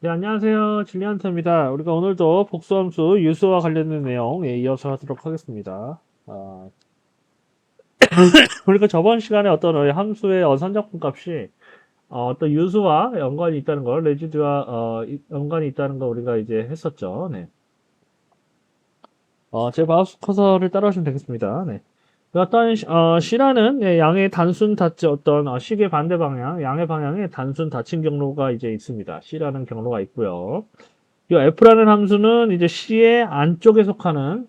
네, 안녕하세요. 줄리안트입니다. 우리가 오늘도 복수함수 유수와 관련된 내용에 이어서 하도록 하겠습니다. 우리가 저번 시간에 어떤 함수의 선적분 값이 떤 유수와 연관이 있다는 걸, 레지드와 연관이 있다는 걸 우리가 이제 했었죠. 네. 제 마우스 커서를 따라오시면 되겠습니다. 네. 어떤 C라는 양의 단순 닫지 어떤 식의 반대 방향, 양의 방향에 단순 닫힌 경로가 이제 있습니다. C라는 경로가 있고요. 이 F라는 함수는 이제 C의 안쪽에 속하는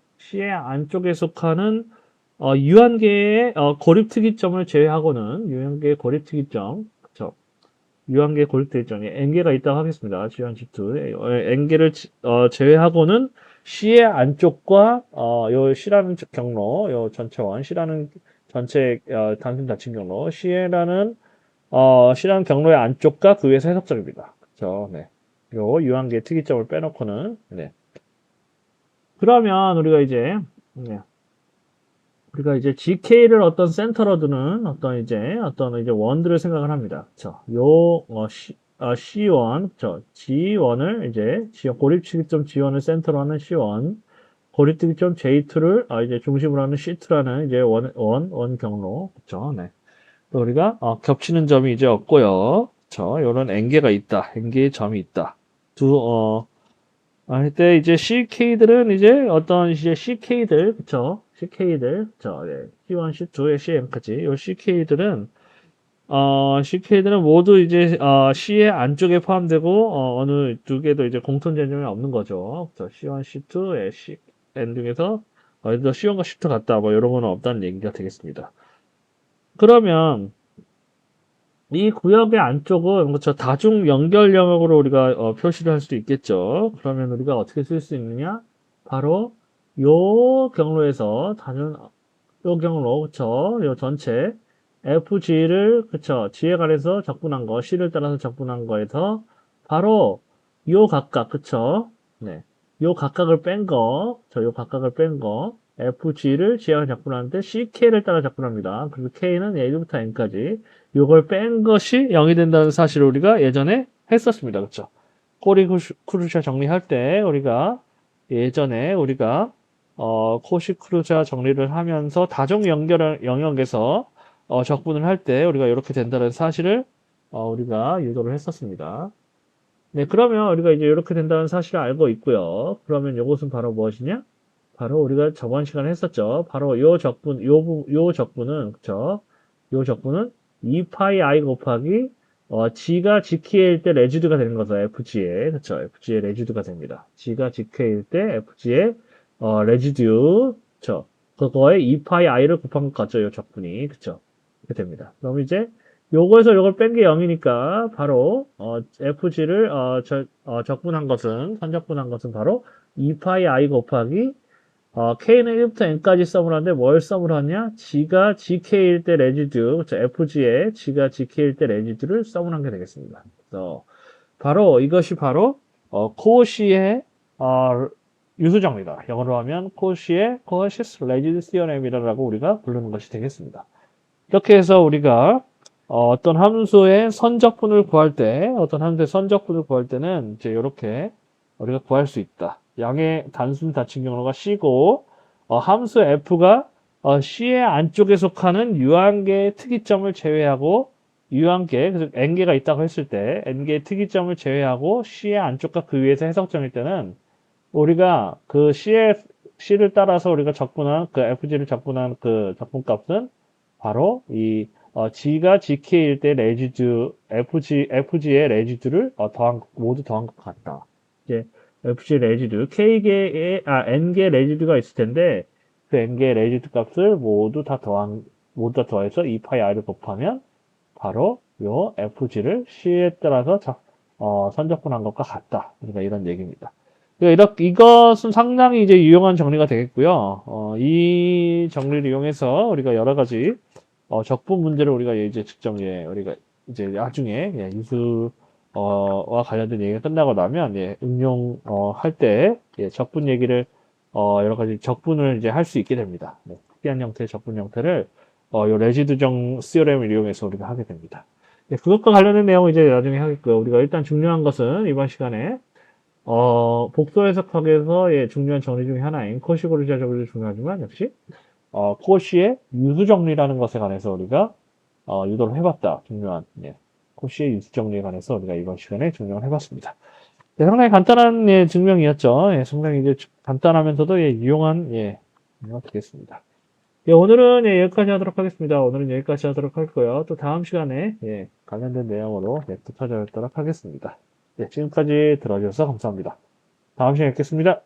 유한계의 고립 특이점을 제외하고는 유한계의 고립 특이점, 그쵸? 유한계의 고립 특이점이 n개가 있다고 하겠습니다. 지한 G2 n개를 제외하고는 C의 안쪽과 요 C라는 경로, 요 전체원 C라는 전체 단순 닫힌 경로 C라는 경로의 안쪽과 그 위에서 해석적입니다. 그렇죠? 네. 요 유한계 특이점을 빼놓고는 네. 그러면 네. 우리가 이제 GK를 어떤 센터로 두는 어떤 이제 원들을 생각을 합니다. 그렇죠? C1, 그렇죠? G1을 이제 고립 특이점 G1을 센터로 하는 C1, 고립 특이점 J2를 이제 중심으로 하는 C2라는 이제 원 경로. 그렇죠? 네. 또 우리가 겹치는 점이 이제 없고요. 그쵸? 요런 N개가 있다. N개의 점이 있다. 할때 이제 CK들은 이제 어떤 이제 CK들, 그쵸? CK들, 그쵸? 네. C1, C2의 CM까지. 요 CK들은 모두 이제, C의 안쪽에 포함되고, 어느 두 개도 이제 공통 개념이 없는 거죠. 그쵸? C1, C2의 N 중에서, 예를 들어 C1과 C2 같다. 뭐, 이런 거는 없다는 얘기가 되겠습니다. 그러면, 이 구역의 안쪽은 그렇죠. 다중 연결 영역으로 우리가 표시를 할 수도 있겠죠. 그러면 우리가 어떻게 쓸 수 있느냐? 바로 요 경로에서 요 경로 그렇죠. 요 전체 FG를 그렇죠. G에 관해서 적분한 거, C를 따라서 적분한 거에서 바로 요 각각 그렇죠. 네. 요 각각을 뺀 거, 요 각각을 뺀 거, FG를 G에 적분하는데 CK를 따라 적분합니다. 그리고 K는 A부터 N까지. 요걸 뺀 것이 0이 된다는 사실을 우리가 예전에 했었습니다. 그렇죠? 코시크루샤 정리할 때 우리가 예전에 우리가 코시크루샤 정리를 하면서 다중 연결 영역에서 적분을 할 때 우리가 이렇게 된다는 사실을 우리가 유도를 했었습니다. 네, 그러면 우리가 이제 이렇게 된다는 사실을 알고 있고요. 그러면 이것은 바로 무엇이냐? 바로 우리가 저번 시간에 했었죠. 바로 요 적분은, 그쵸? 요 적분은 2파이 i 곱하기, g가 gk일 때 레지드가 되는 거죠. fg에. 그쵸? fg의 레지드가 됩니다. g가 gk일 때 fg의, 레지드, 그쵸? 그거에 2파이 i를 곱한 것 같죠? 요 적분이. 그쵸? 이렇게 됩니다. 그럼 이제, 요거에서 요걸 뺀 게 0이니까, 바로, fg를, 선적분한 것은 바로 2파이 i 곱하기 K는 1부터 N까지 썸을 하는데 뭘 썸을 하냐? G가 GK일 때 레지드, 그렇죠? FG에 G가 GK일 때 레지드를 썸을 한 게 되겠습니다. 그래서 이것이 바로 코시의 유수정리다. 영어로 하면 코시의 코시스 레지드 시어렘이라고 우리가 부르는 것이 되겠습니다. 이렇게 해서 우리가 어떤 함수의 선적분을 구할 때는 이제 이렇게 우리가 구할 수 있다. 양의 단순 닫힌 경로가 C고 함수 F가 C의 안쪽에 속하는 유한계의 특이점을 제외하고 유한계, 그래서 N개가 있다고 했을 때 N개의 특이점을 제외하고 C의 안쪽과 그 위에서 해석점일 때는 우리가 그 C를 따라서 우리가 적분한 그 FG를 적분한 그 적분값은 바로 G가 GK일 때 FG의 레지드를 모두 더한 것 같다. 이제 FG 레지드, N개 레지드가 있을 텐데, 그 N개 레지드 값을 모두 다 더해서 2파이 I를 곱하면, 바로 요 FG를 C에 따라서 선적분한 것과 같다. 그러니까 이런 얘기입니다. 이것은 상당히 이제 유용한 정리가 되겠고요. 이 정리를 이용해서 우리가 여러 가지 적분 문제를 우리가 이제 직접 우리가 이제 나중에 유수와 관련된 얘기가 끝나고 나면 응용 할 때 적분 얘기를 여러 가지 적분을 이제 할 수 있게 됩니다. 특이한 형태의 적분 형태를 요 레지드정 시어렘을 이용해서 우리가 하게 됩니다. 그것과 관련된 내용은 이제 나중에 하겠고요. 우리가 일단 중요한 것은 이번 시간에 복소 해석학에서 중요한 정리 중에 하나 앵커 시고리 자적도 중요하지만 역시 코시의 유수 정리라는 것에 관해서 우리가 유도를 해봤다. 중요한 코시의 유수 정리에 관해서 우리가 이번 시간에 증명을 해봤습니다. 상당히 간단한 증명이었죠. 상당히 이제 간단하면서도 유용한 되겠습니다. 오늘은 여기까지 하도록 하겠습니다. 오늘은 여기까지 하도록 할 거예요. 또 다음 시간에 관련된 내용으로 또 찾아뵙도록 하겠습니다. 지금까지 들어주셔서 감사합니다. 다음 시간에 뵙겠습니다.